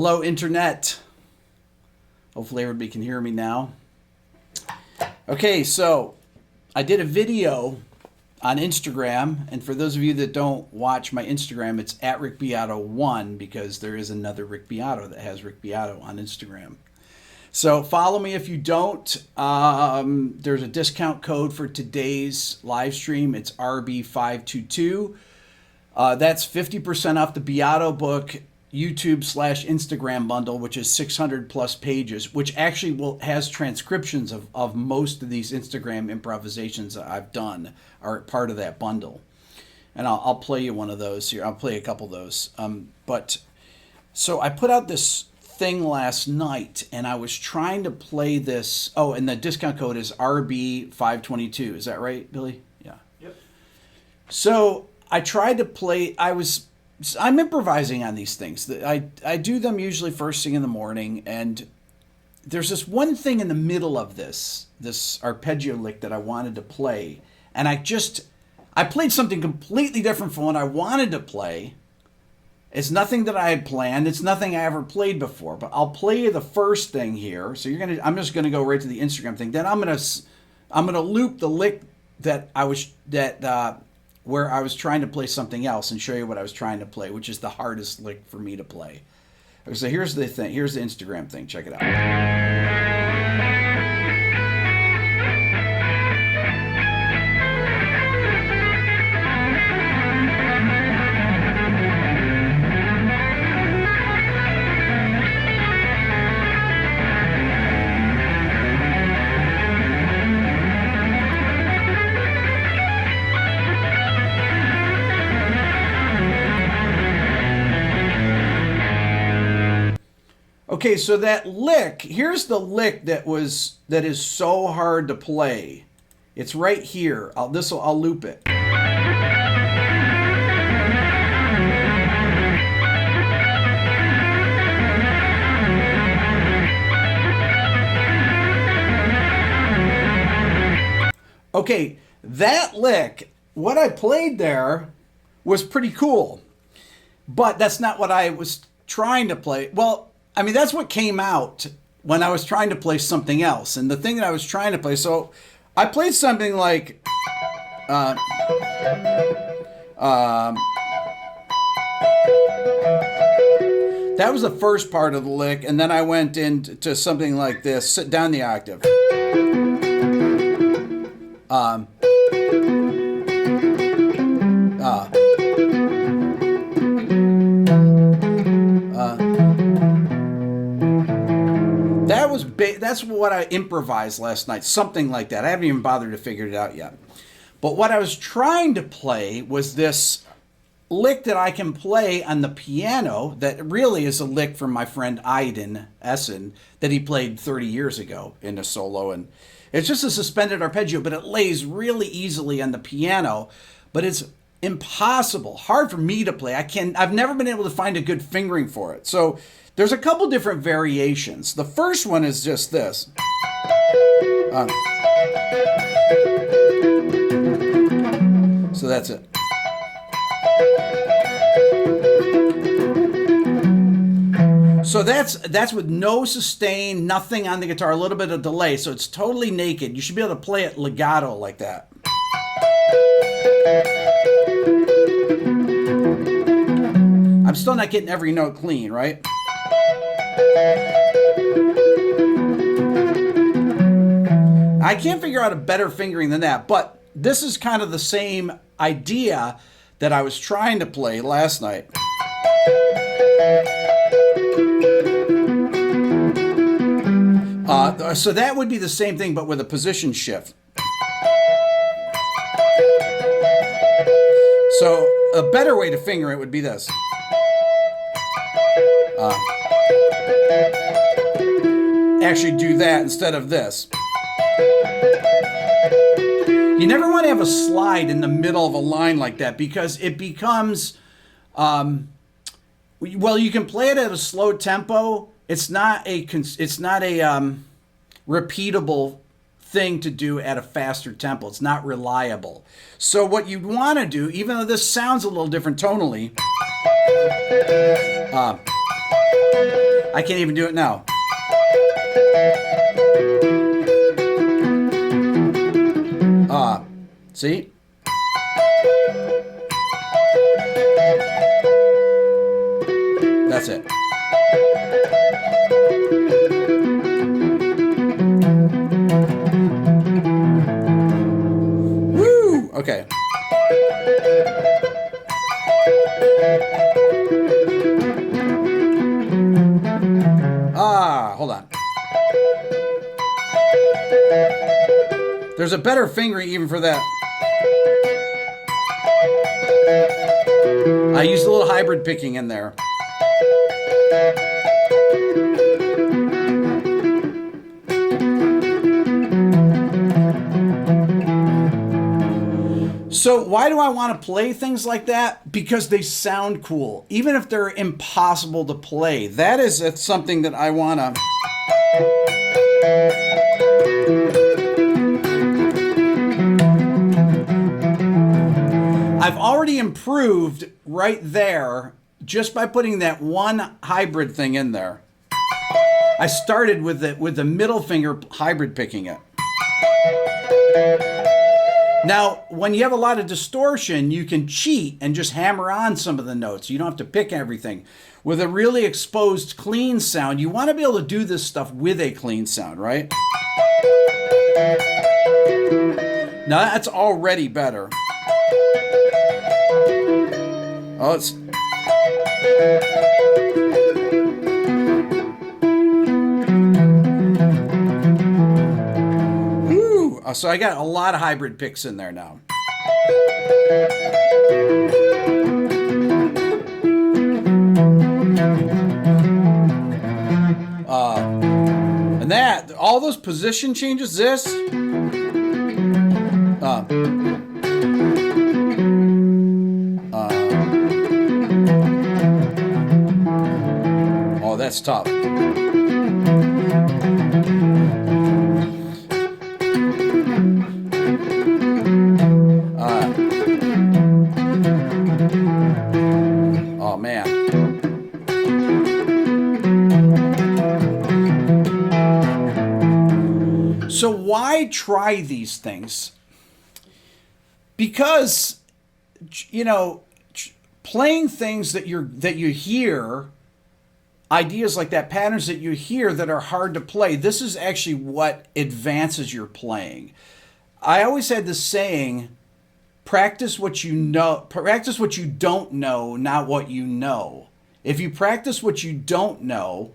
Hello, Internet. Hopefully everybody can hear me now. Okay, so I did a video on Instagram, and for those of you that don't watch my Instagram, it's at Rick Beato 1 because there is another Rick Beato that has Rick Beato on Instagram. So follow me if you don't. There's a discount code for today's live stream. It's RB522. That's 50% off the Beato book YouTube/Instagram bundle, which is 600 plus pages, which actually has transcriptions of most of these Instagram improvisations that I've done are part of that bundle. And I'll play you one of those here. I'll play a couple of those. So I put out this thing last night, and I was trying to play this. Oh, and the discount code is RB522. Is that right, Billy? Yeah. Yep. So I tried to play. I'm improvising on these things. I do them usually first thing in the morning, and there's this one thing in the middle of this arpeggio lick that I wanted to play, and I played something completely different from what I wanted to play. It's nothing that I had planned. It's nothing I ever played before. But I'll play you the first thing here. So I'm just gonna go right to the Instagram thing. Then I'm gonna loop the lick where I was trying to play something else and show you what I was trying to play, which is the hardest lick for me to play. So here's the thing. Here's the Instagram thing. Check it out. Okay, so that lick, here's the lick that is so hard to play. It's right here. I'll loop it. Okay, that lick, what I played there was pretty cool. But that's not what I was trying to play. Well, I mean, that's what came out when I was trying to play something else. And the thing that I was trying to play, so I played something like, that was the first part of the lick. And then I went into something like this, sit down the octave. That's what I improvised last night, something like that. I haven't even bothered to figure it out yet. But what I was trying to play was this lick that I can play on the piano that really is a lick from my friend Aiden Essen that he played 30 years ago in a solo. And it's just a suspended arpeggio, but it lays really easily on the piano. But it's impossible, hard for me to play. I've never been able to find a good fingering for it. So there's a couple different variations. The first one is just this. So that's it. So that's with no sustain, nothing on the guitar, a little bit of delay. So it's totally naked. You should be able to play it legato like that. I'm still not getting every note clean, right? I can't figure out a better fingering than that, but this is kind of the same idea that I was trying to play last night. So that would be the same thing, but with a position shift. So a better way to finger it would be this. Actually do that instead of this. You never want to have a slide in the middle of a line like that because it becomes, well, you can play it at a slow tempo. It's not a repeatable thing to do at a faster tempo. It's not reliable. So what you'd want to do, even though this sounds a little different tonally, I can't even do it now. See? That's it. Woo! Okay. Hold on. There's a better fingering even for that. I used a little hybrid picking in there. So why do I want to play things like that? Because they sound cool, even if they're impossible to play. That's something that I want to... I've already improved right there just by putting that one hybrid thing in there. I started with the middle finger hybrid picking it. Now, when you have a lot of distortion, you can cheat and just hammer on some of the notes. You don't have to pick everything. With a really exposed clean sound, you want to be able to do this stuff with a clean sound, right? Now, that's already better. Oh, it's... Woo! So I got a lot of hybrid picks in there now. And that, all those position changes, this... oh, that's tough. Oh, man. So why try these things? Because, you know, playing things that you hear, ideas like that, patterns that you hear that are hard to play, this is actually what advances your playing. I always had this saying, practice what you know, practice what you don't know, not what you know. If you practice what you don't know,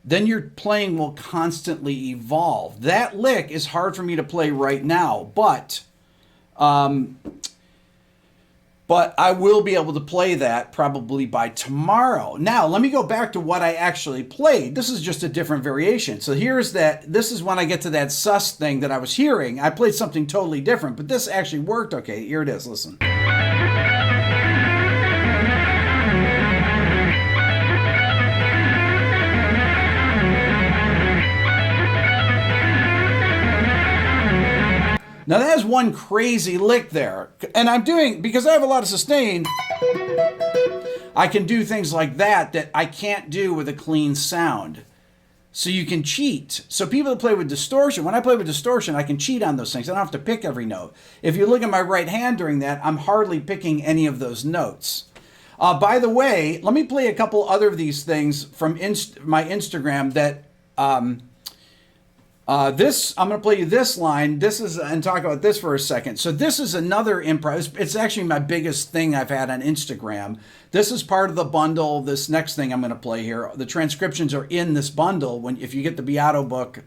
then your playing will constantly evolve. That lick is hard for me to play right now, but I will be able to play that probably by tomorrow. Now, let me go back to what I actually played. This is just a different variation. So here's that. This is when I get to that sus thing that I was hearing. I played something totally different, but this actually worked okay. Here it is. Listen. Now that is one crazy lick there. And I'm doing, because I have a lot of sustain, I can do things like that I can't do with a clean sound. So you can cheat. So people that play with distortion, when I play with distortion, I can cheat on those things. I don't have to pick every note. If you look at my right hand during that, I'm hardly picking any of those notes. By the way, let me play a couple other of these things from my Instagram that... this, I'm going to play you this line. This is, and talk about this for a second. So this is another improv. It's actually my biggest thing I've had on Instagram. This is part of the bundle. This next thing I'm going to play here. The transcriptions are in this bundle if you get the Beato book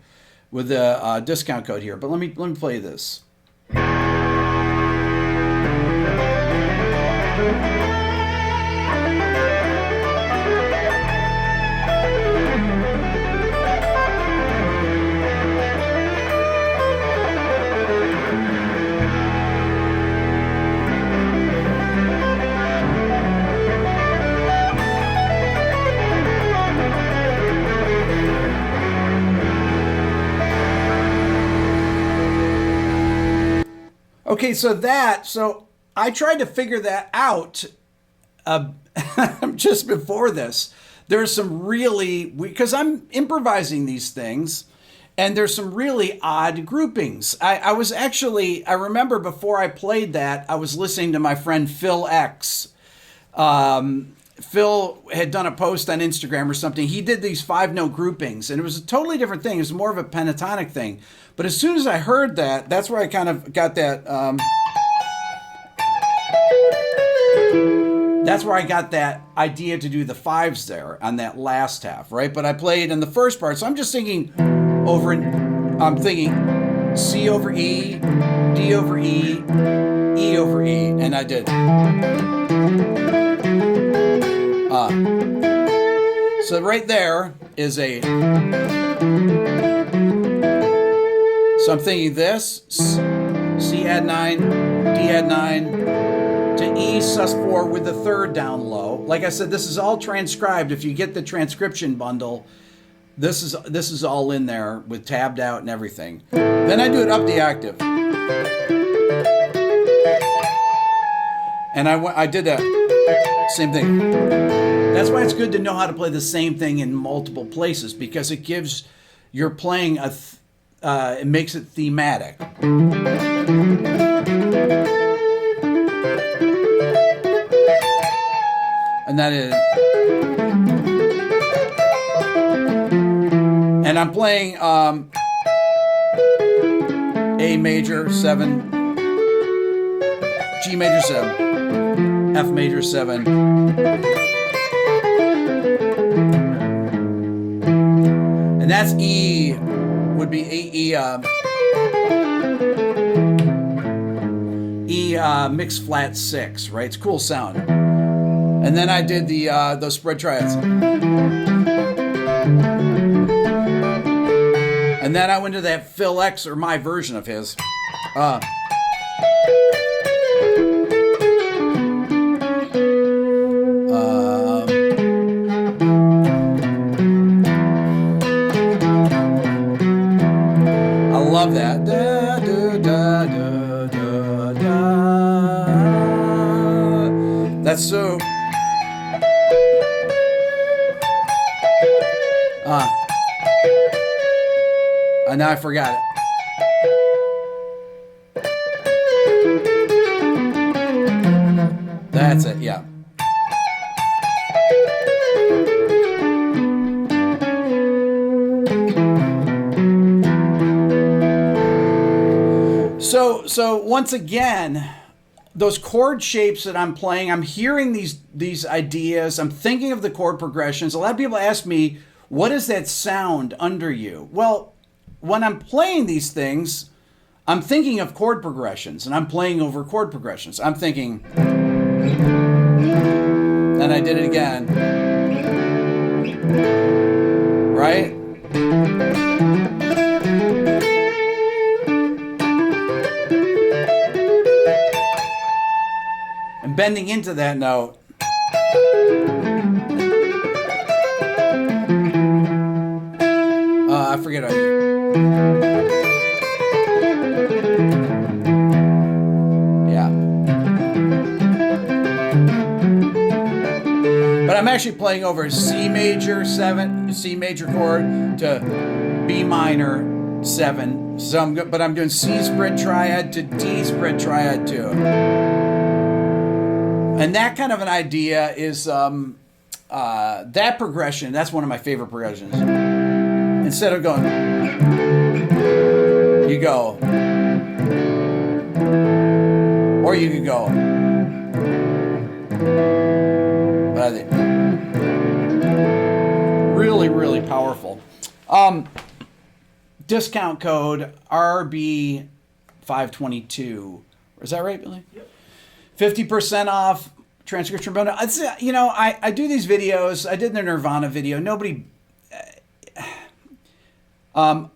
with the discount code here. But let me play this. Okay, so I tried to figure that out just before this. there's some really, because I'm improvising these things, and there's some really odd groupings. I remember before I played that, I was listening to my friend Phil X. Phil had done a post on Instagram or something. He did these 5-note groupings, and it was a totally different thing. It was more of a pentatonic thing. But as soon as I heard that, that's where I kind of got that. That's where I got that idea to do the 5s there on that last half, right? But I played in the first part, so I'm just thinking I'm thinking C over E, D over E, E over E, and I did. So right there is a. So I'm thinking this, C add 9, D add 9, to E sus4 with the 3rd down low. Like I said, this is all transcribed. If you get the transcription bundle, this is all in there with tabbed out and everything. Then I do it up the octave. And I did that same thing. That's why it's good to know how to play the same thing in multiple places, because it gives your playing it makes it thematic. And that is, and I'm playing A major 7, G major 7, F major 7. And that's E, would be E mixed flat 6, right? It's a cool sound. And then I did those spread triads. And then I went to that Phil X, or my version of his. Love that. Da, da, da, da, da, da. That's so. And now I forgot it. That's it, yeah. So once again, those chord shapes that I'm playing, I'm hearing these ideas, I'm thinking of the chord progressions. A lot of people ask me, what is that sound under you? Well, when I'm playing these things, I'm thinking of chord progressions, and I'm playing over chord progressions. I'm thinking, and I did it again, right? And bending into that note. I forget how yeah. But I'm actually playing over C major 7, C major chord to B minor 7. So but I'm doing C spread triad to D spread triad too. And that kind of an idea is that progression. That's one of my favorite progressions. Instead of going, you go, or you could go. But I think really, really powerful. Discount code RB522. Is that right, Billy? Yep. 50% off transcription bonus. I do these videos. I did the Nirvana video. Nobody. The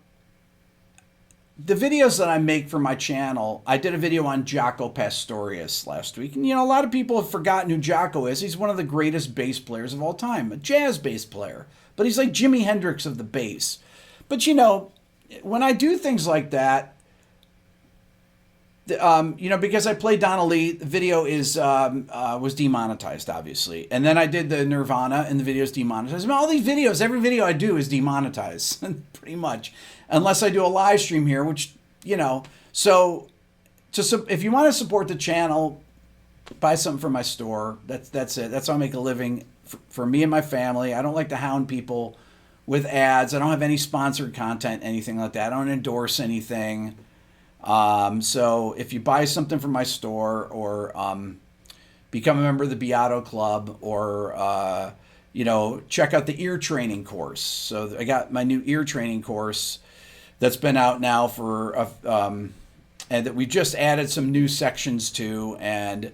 videos that I make for my channel, I did a video on Jaco Pastorius last week. And, a lot of people have forgotten who Jaco is. He's one of the greatest bass players of all time, a jazz bass player. But he's like Jimi Hendrix of the bass. But, when I do things like that, because I played Donna Lee, the video was demonetized, obviously. And then I did the Nirvana, and the video is demonetized. I mean, all these videos, every video I do is demonetized, pretty much. Unless I do a live stream here, which, So, if you want to support the channel, buy something from my store. That's it. That's how I make a living for me and my family. I don't like to hound people with ads. I don't have any sponsored content, anything like that. I don't endorse anything. So if you buy something from my store or become a member of the Beato Club or, check out the ear training course. So I got my new ear training course that's been out now for, and that we just added some new sections to. And,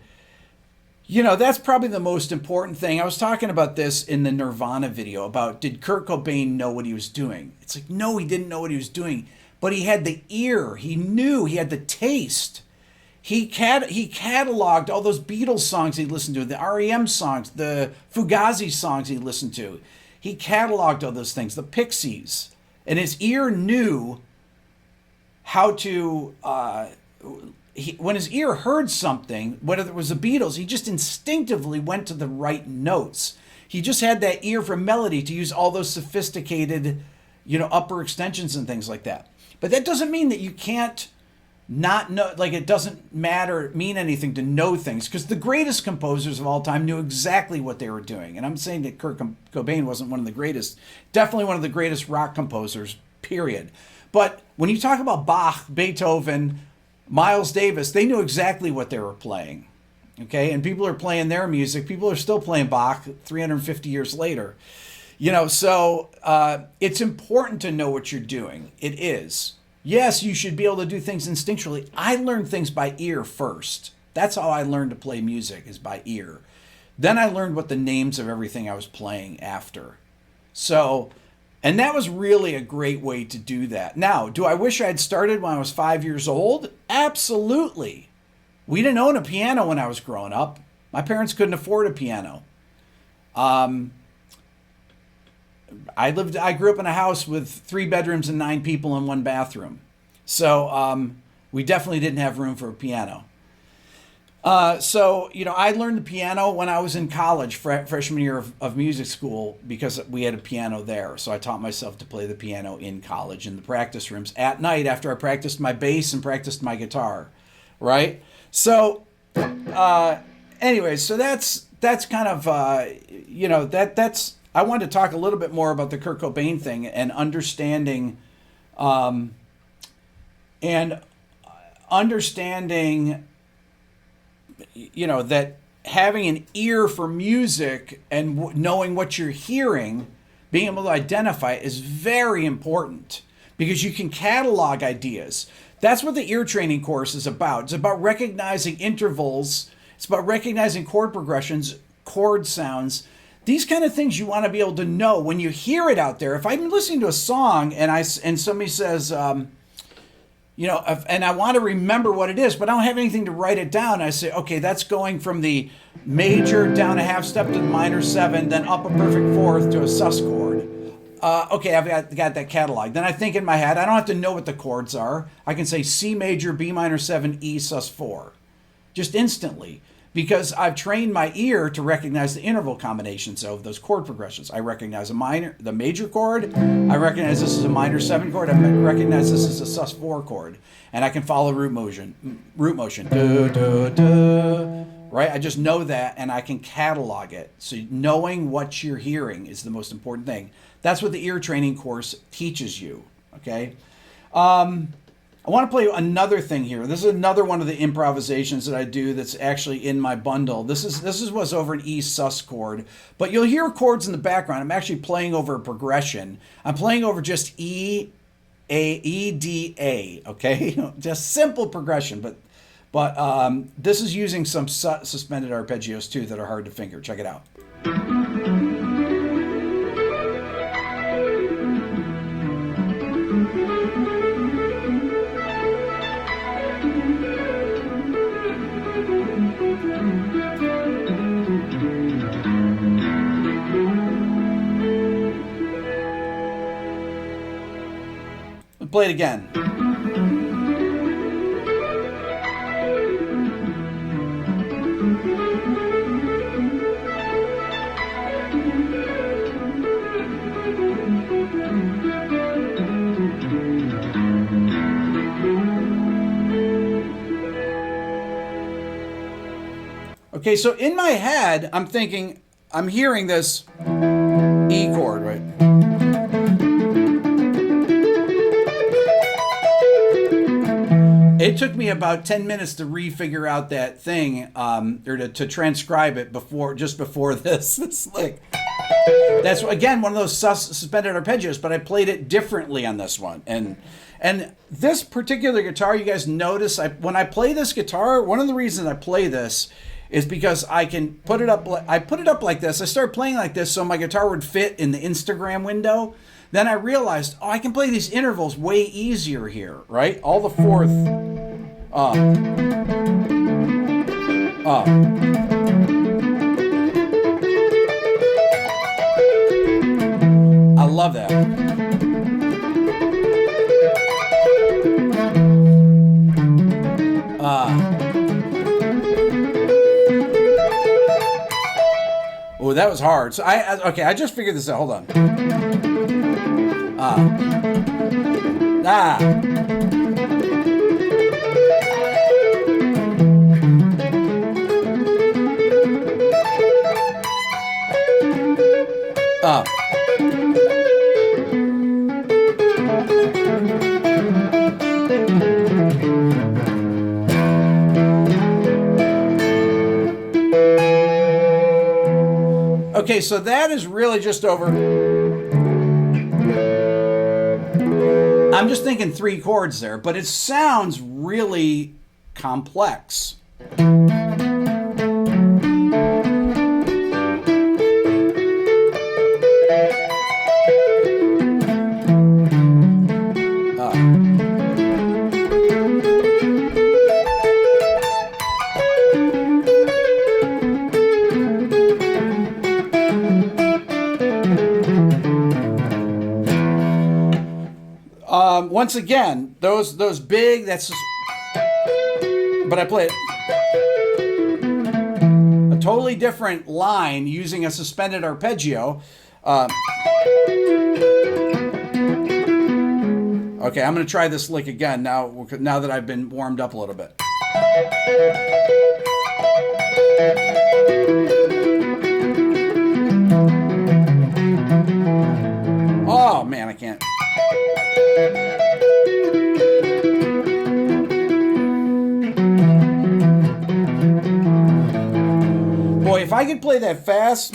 that's probably the most important thing. I was talking about this in the Nirvana video about, did Kurt Cobain know what he was doing? It's like, no, he didn't know what he was doing. But he had the ear. He knew. He had the taste. He cataloged all those Beatles songs he listened to, the REM songs, the Fugazi songs he listened to. He cataloged all those things, the Pixies. And his ear knew how to... when his ear heard something, whether it was the Beatles, he just instinctively went to the right notes. He just had that ear for melody to use all those sophisticated, upper extensions and things like that. But that doesn't mean that you can't not know, like it doesn't mean anything to know things, because the greatest composers of all time knew exactly what they were doing. And I'm saying that Kurt Cobain wasn't one of the greatest, definitely one of the greatest rock composers, period. But when you talk about Bach, Beethoven, Miles Davis, they knew exactly what they were playing. Okay, and people are playing their music. People are still playing Bach 350 years later. So it's important to know what you're doing. It is. Yes, you should be able to do things instinctually. I learned things by ear first. That's how I learned to play music, is by ear. Then I learned what the names of everything I was playing after. So, and that was really a great way to do that. Now, do I wish I had started when I was 5 years old? Absolutely. We didn't own a piano when I was growing up. My parents couldn't afford a piano. I grew up in a house with 3 bedrooms and 9 people in 1 bathroom. So we definitely didn't have room for a piano. I learned the piano when I was in college, freshman year of music school, because we had a piano there. So I taught myself to play the piano in college in the practice rooms at night after I practiced my bass and practiced my guitar, right? So, anyways, so that's kind of, that's... I wanted to talk a little bit more about the Kurt Cobain thing and understanding, that having an ear for music and knowing what you're hearing, being able to identify it is very important, because you can catalog ideas. That's what the ear training course is about. It's about recognizing intervals. It's about recognizing chord progressions, chord sounds. These kind of things you want to be able to know when you hear it out there. If I'm listening to a song and somebody says, and I want to remember what it is, but I don't have anything to write it down. I say, okay, that's going from the major down a half step to the minor 7, then up a perfect 4th to a sus chord. Okay, I've got that catalog. Then I think in my head, I don't have to know what the chords are. I can say C major, B minor 7, E sus 4, just instantly. Because I've trained my ear to recognize the interval combinations of those chord progressions. I recognize the major chord. I recognize this is a minor 7 chord. I recognize this is a sus 4 chord. And I can follow root motion. Do, do, do. Right? I just know that, and I can catalog it. So knowing what you're hearing is the most important thing. That's what the ear training course teaches you. Okay? I want to play another thing here. This is another one of the improvisations that I do that's actually in my bundle. This is what's over an E sus chord, but you'll hear chords in the background. I'm actually playing over a progression. I'm playing over just E, A, E, D, A. Okay, just simple progression, but this is using some suspended arpeggios too that are hard to finger. Check it out. Play it again. Okay, so in my head, I'm thinking, I'm hearing this E chord, right? It took me about 10 minutes to refigure out that thing, or to transcribe it just before this. It's like, that's, again, one of those suspended arpeggios, but I played it differently on this one. And this particular guitar, you guys notice, when I play this guitar, one of the reasons I play this is because I can put it up. I put it up like this. I started playing like this so my guitar would fit in the Instagram window. Then I realized, I can play these intervals way easier here, right? All the fourth. I love that. Oh, that was hard. So I just figured this out. Hold on. Okay, so that is really just over. I'm just thinking 3 chords there, but it sounds really complex. Once again, those big, that's just, but I play it a totally different line using a suspended arpeggio. Okay, I'm going to try this lick again now that I've been warmed up a little bit. Oh man, I can't. Boy, if I could play that fast.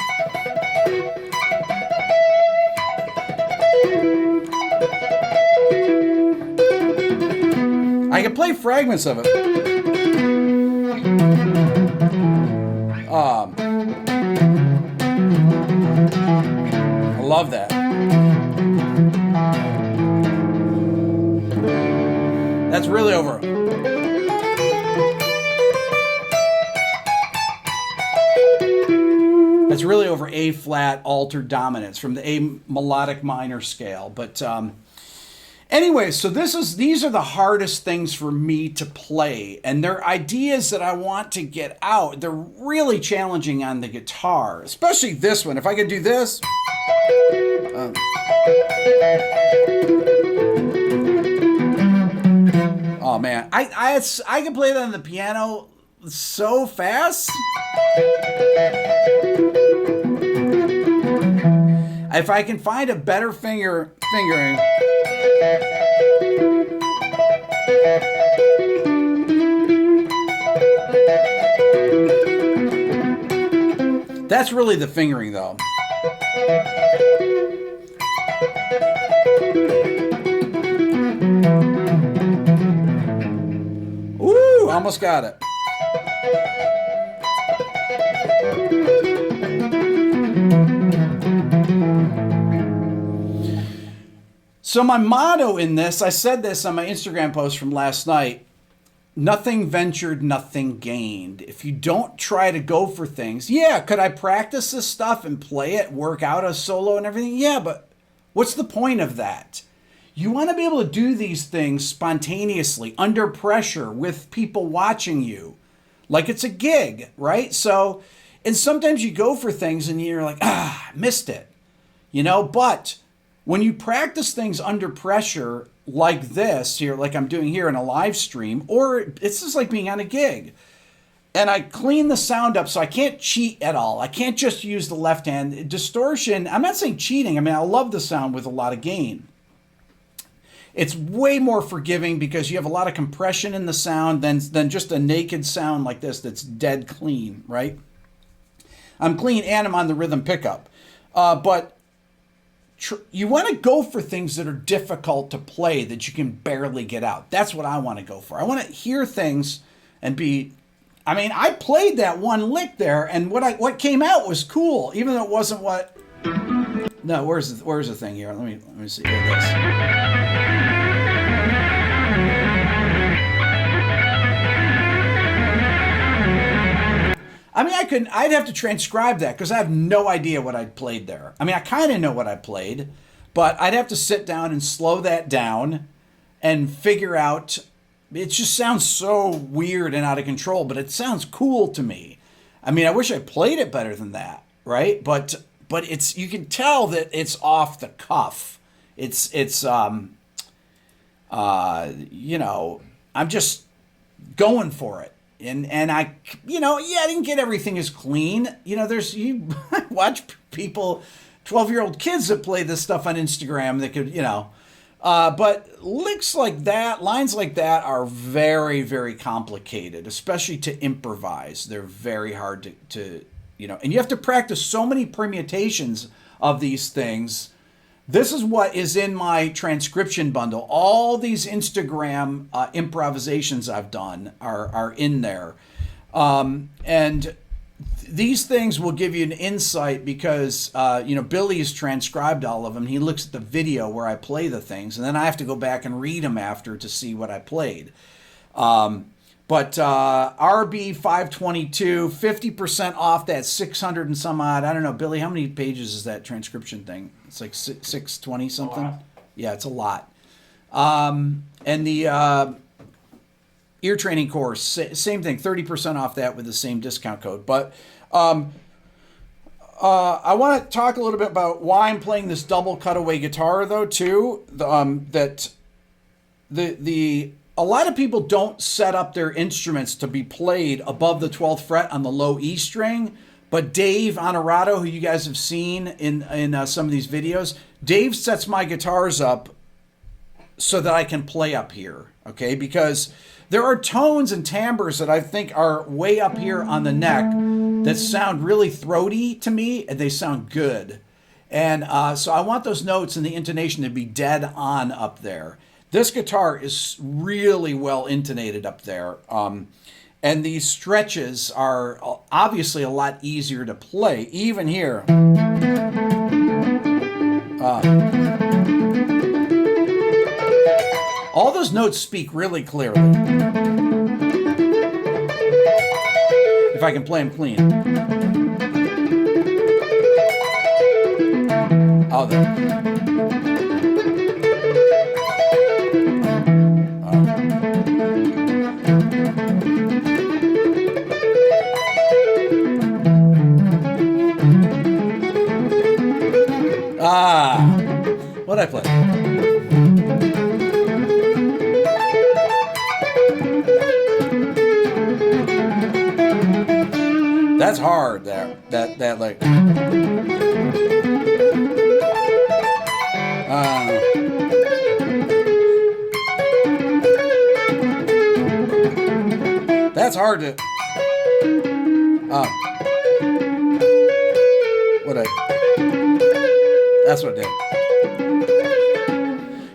I could play fragments of it. I love that. That's really over. That's really over A flat altered dominance from the A melodic minor scale. But anyway, so these are the hardest things for me to play, and they're ideas that I want to get out. They're really challenging on the guitar, especially this one. If I could do this. Oh man, I can play that on the piano so fast. If I can find a better fingering. That's really the fingering though. Ooh, almost got it. So my motto in this, I said this on my Instagram post from last night, nothing ventured, nothing gained. If you don't try to go for things, yeah, could I practice this stuff and play it, work out a solo and everything? Yeah, but what's the point of that? You want to be able to do these things spontaneously, under pressure, with people watching you, like it's a gig, right? So, and sometimes you go for things and you're like, I missed it, but when you practice things under pressure like this here, like I'm doing here in a live stream, or it's just like being on a gig, and I clean the sound up so I can't cheat at all. I can't just use the left hand. Distortion, I'm not saying cheating. I mean, I love the sound with a lot of gain. It's way more forgiving because you have a lot of compression in the sound than just a naked sound like this that's dead clean, right? I'm clean and I'm on the rhythm pickup. But you want to go for things that are difficult to play that you can barely get out. That's what I want to go for. I want to hear things and be... I mean, I played that one lick there, and what came out was cool, even though it wasn't what... No, where's the thing here? Let me see. Here it is. I mean, I'd have to transcribe that because I have no idea what I played there. I mean, I kind of know what I played, but I'd have to sit down and slow that down and figure out. It just sounds so weird and out of control, but it sounds cool to me. I mean, I wish I played it better than that, right? But it's, you can tell that it's off the cuff. It's you know, I'm just going for it. And I, you know, yeah, I didn't get everything as clean. You know, you watch people, 12-year-old kids that play this stuff on Instagram that could, you know, but licks like that, lines like that are very, very complicated, especially to improvise. They're very hard to, you know, and you have to practice so many permutations of these things. This is what is in my transcription bundle. All these Instagram improvisations I've done are in there. And these things will give you an insight because, you know, Billy's transcribed all of them. He looks at the video where I play the things, and then I have to go back and read them after to see what I played. But RB 522, 50% off that 600 and some odd. I don't know, Billy, how many pages is that transcription thing? It's like 620 something. Yeah, it's a lot. And the ear training course, same thing, 30% off that with the same discount code. But I want to talk a little bit about why I'm playing this double cutaway guitar, though, too. A lot of people don't set up their instruments to be played above the 12th fret on the low E string. But Dave Honorato, who you guys have seen in some of these videos, Dave sets my guitars up so that I can play up here, okay? Because there are tones and timbres that I think are way up here on the neck that sound really throaty to me, and they sound good. And so I want those notes and the intonation to be dead on up there. This guitar is really well intonated up there. And these stretches are obviously a lot easier to play, even here. All those notes speak really clearly. If I can play them clean. Oh, there. What'd I play? That's hard there. That like. That's hard to. That's what I did.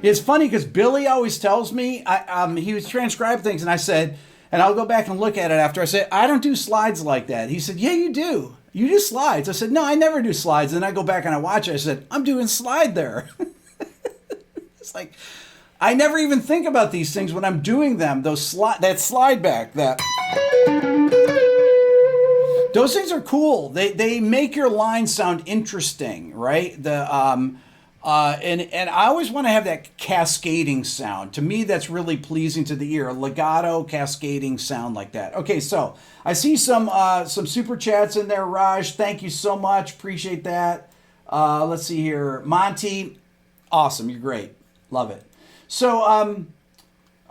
It's funny because Billy always tells me, he was transcribing things, and I said, and I'll go back and look at it after. I said, I don't do slides like that. He said, yeah, you do. You do slides. I said, no, I never do slides. And then I go back and I watch it. I said, I'm doing slide there. It's like, I never even think about these things when I'm doing them. That slide back, those things are cool. They make your line sound interesting, right? And I always want to have that cascading sound. To me, that's really pleasing to the ear. A legato, cascading sound like that. Okay, so I see some super chats in there, Raj. Thank you so much. Appreciate that. Let's see here. Monty, awesome. You're great. Love it. So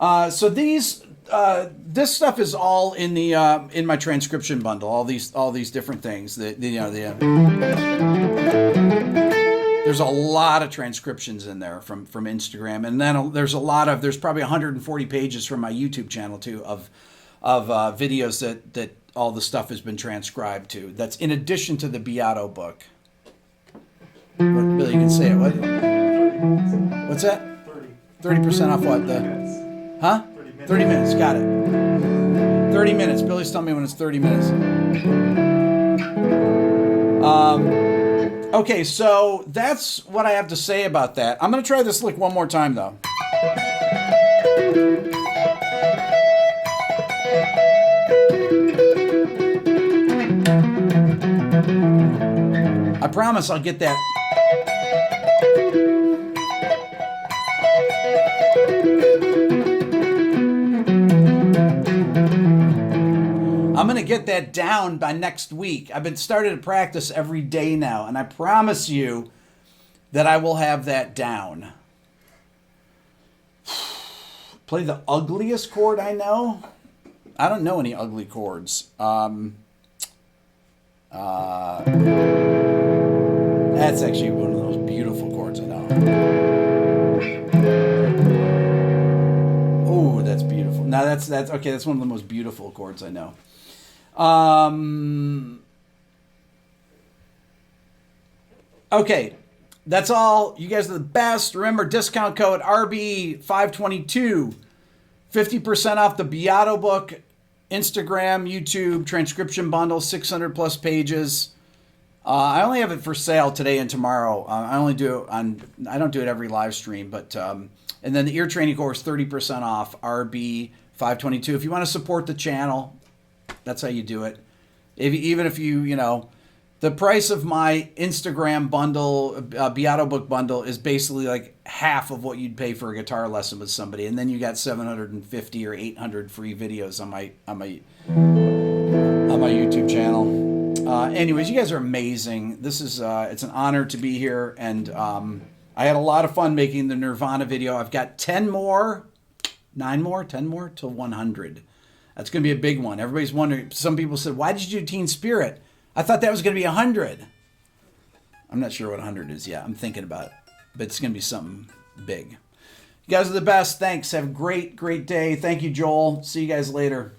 So these, this stuff is all in the in my transcription bundle. All these different things. There's a lot of transcriptions in there from Instagram, and then there's probably 140 pages from my YouTube channel too of videos that all the stuff has been transcribed to. That's in addition to the Beato book. What, Billy, you can say it. What? What's that? 30% off what? 30 minutes. Got it. 30 minutes. Billy's telling me when it's 30 minutes. Okay, so that's what I have to say about that. I'm going to try this lick one more time, though. I promise I'll get that. I'm going to get that down by next week. I've been starting to practice every day now, and I promise you that I will have that down. Play the ugliest chord I know? I don't know any ugly chords. That's actually one of the most beautiful chords I know. Oh, that's beautiful. Now that's okay. That's one of the most beautiful chords I know. Okay, that's all. You guys are the best. Remember, discount code RB522, 50% off the Beato book, Instagram, YouTube, transcription bundle, 600 plus pages. I only have it for sale today and tomorrow. I don't do it every live stream, but and then the ear training course, 30% off, RB522. If you want to support the channel, that's how you do it. Even if you know, the price of my Instagram bundle, Beato book bundle, is basically like half of what you'd pay for a guitar lesson with somebody, and then you got 750 or 800 free videos on my YouTube channel. Anyways, you guys are amazing. This is it's an honor to be here, and I had a lot of fun making the Nirvana video. I've got 10 more till 100. That's going to be a big one. Everybody's wondering. Some people said, why did you do Teen Spirit? I thought that was going to be 100. I'm not sure what 100 is yet. I'm thinking about it. But it's going to be something big. You guys are the best. Thanks. Have a great, great day. Thank you, Joel. See you guys later.